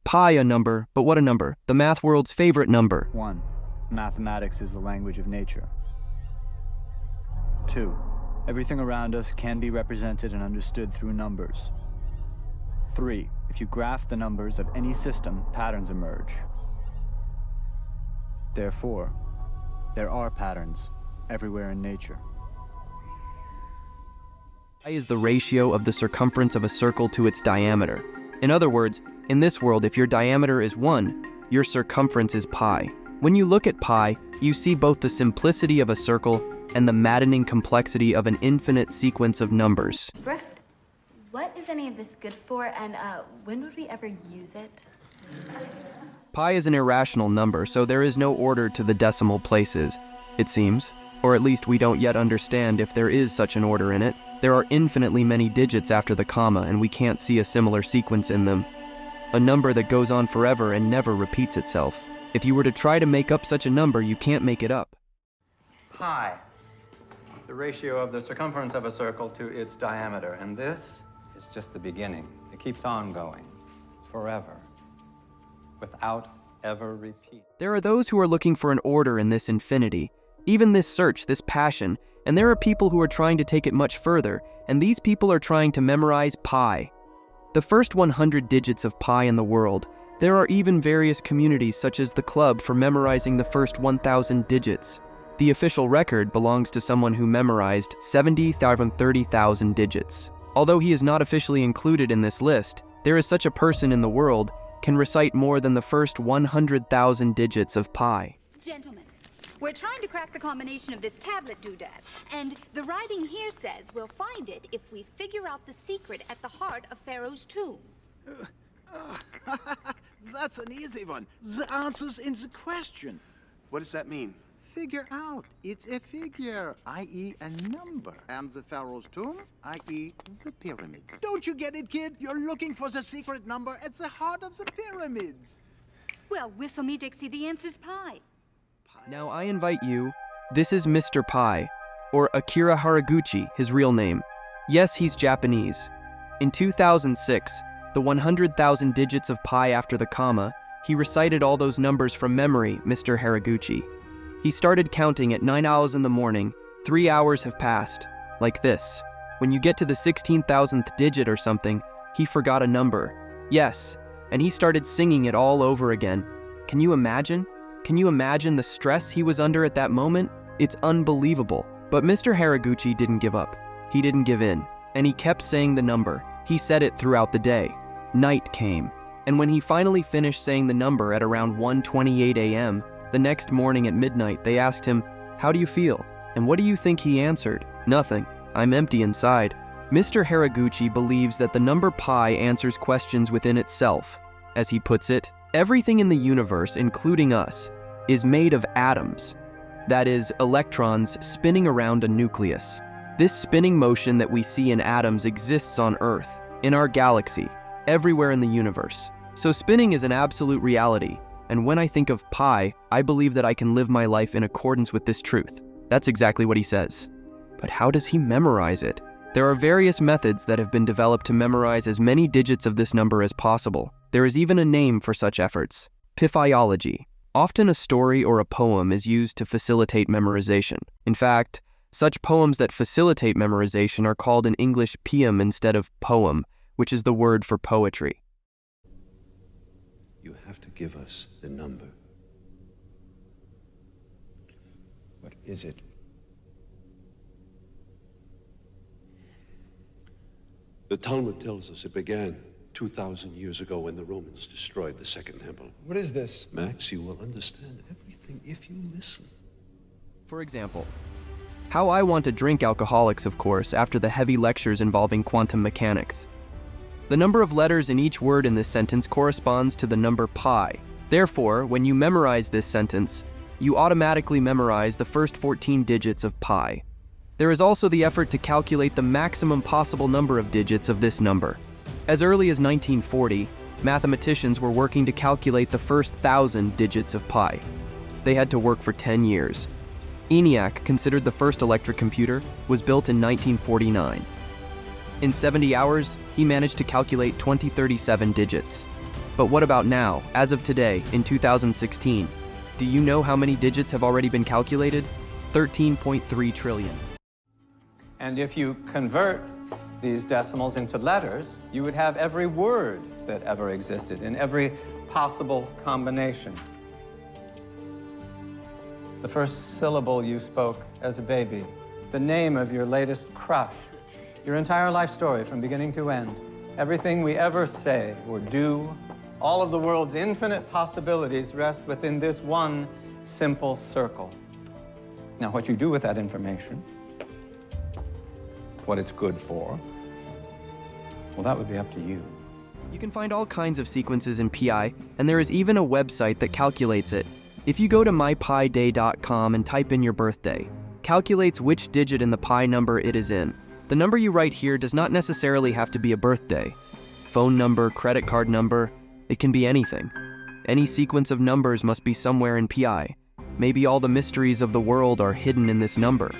pi a number, but what a number? The math world's favorite number. 1. Mathematics is the language of nature. 2. Everything around us can be represented and understood through numbers. 3. If you graph the numbers of any system, patterns emerge. Therefore, there are patterns everywhere in nature. Pi is the ratio of the circumference of a circle to its diameter. In other words, in this world, if your diameter is 1, your circumference is pi. When you look at pi, you see both the simplicity of a circle and the maddening complexity of an infinite sequence of numbers. Griff, what is any of this good for, and when would we ever use it? Pi is an irrational number, so there is no order to the decimal places, it seems. Or at least we don't yet understand if there is such an order in it. There are infinitely many digits after the comma, and we can't see a similar sequence in them. A number that goes on forever and never repeats itself. If you were to try to make up such a number, you can't make it up. Pi, the ratio of the circumference of a circle to its diameter. And this is just the beginning. It keeps on going, forever, without ever repeat. There are those who are looking for an order in this infinity, even this search, this passion, and there are people who are trying to take it much further, and these people are trying to memorize pi. The first 100 digits of pi in the world. There are even various communities such as the club for memorizing the first 1,000 digits. The official record belongs to someone who memorized 30,000 digits. Although he is not officially included in this list, there is such a person in the world can recite more than the first 100,000 digits of pi. Gentlemen, we're trying to crack the combination of this tablet doodad, and the writing here says we'll find it if we figure out the secret at the heart of Pharaoh's tomb. That's an easy one. The answer's in the question. What does that mean? Figure out. It's a figure, i.e. a number. And the pharaoh's tomb, i.e. the pyramids. Don't you get it, kid? You're looking for the secret number at the heart of the pyramids. Well, whistle me, Dixie, the answer's pi. Now I invite you, this is Mr. Pi, or Akira Haraguchi, his real name. Yes, he's Japanese. In 2006, the 100,000 digits of pi after the comma, he recited all those numbers from memory, Mr. Haraguchi. He started counting at 9 hours in the morning. 3 hours have passed, like this. When you get to the 16,000th digit or something, he forgot a number. Yes, and he started singing it all over again. Can you imagine? Can you imagine the stress he was under at that moment? It's unbelievable. But Mr. Haraguchi didn't give up. He didn't give in, and he kept saying the number. He said it throughout the day. Night came, and when he finally finished saying the number at around 1:28 a.m., the next morning at midnight, they asked him, "How do you feel?" And what do you think he answered? "Nothing. I'm empty inside." Mr. Haraguchi believes that the number pi answers questions within itself. As he puts it, everything in the universe, including us, is made of atoms. That is, electrons spinning around a nucleus. This spinning motion that we see in atoms exists on Earth, in our galaxy, everywhere in the universe. So spinning is an absolute reality, and when I think of pi, I believe that I can live my life in accordance with this truth. That's exactly what he says. But how does he memorize it? There are various methods that have been developed to memorize as many digits of this number as possible. There is even a name for such efforts: Piphiology. Often a story or a poem is used to facilitate memorization. In fact, such poems that facilitate memorization are called in English poem instead of poem, which is the word for poetry. You have to give us the number. What is it? The Talmud tells us it began 2,000 years ago when the Romans destroyed the Second Temple. What is this? Max, you will understand everything if you listen. For example, how I want to drink alcoholics, of course, after the heavy lectures involving quantum mechanics. The number of letters in each word in this sentence corresponds to the number pi. Therefore, when you memorize this sentence, you automatically memorize the first 14 digits of pi. There is also the effort to calculate the maximum possible number of digits of this number. As early as 1940, mathematicians were working to calculate the first 1,000 digits of pi. They had to work for 10 years. ENIAC, considered the first electric computer, was built in 1949. In 70 hours, he managed to calculate 2037 digits. But what about now, as of today, in 2016? Do you know how many digits have already been calculated? 13.3 trillion. And if you convert these decimals into letters, you would have every word that ever existed in every possible combination. The first syllable you spoke as a baby, the name of your latest crush, your entire life story from beginning to end, everything we ever say or do, all of the world's infinite possibilities rest within this one simple circle. Now, what you do with that information, what it's good for, well, that would be up to you. You can find all kinds of sequences in Pi, and there is even a website that calculates it. If you go to mypiday.com and type in your birthday, calculates which digit in the pi number it is in. The number you write here does not necessarily have to be a birthday. Phone number, credit card number, it can be anything. Any sequence of numbers must be somewhere in Pi. Maybe all the mysteries of the world are hidden in this number.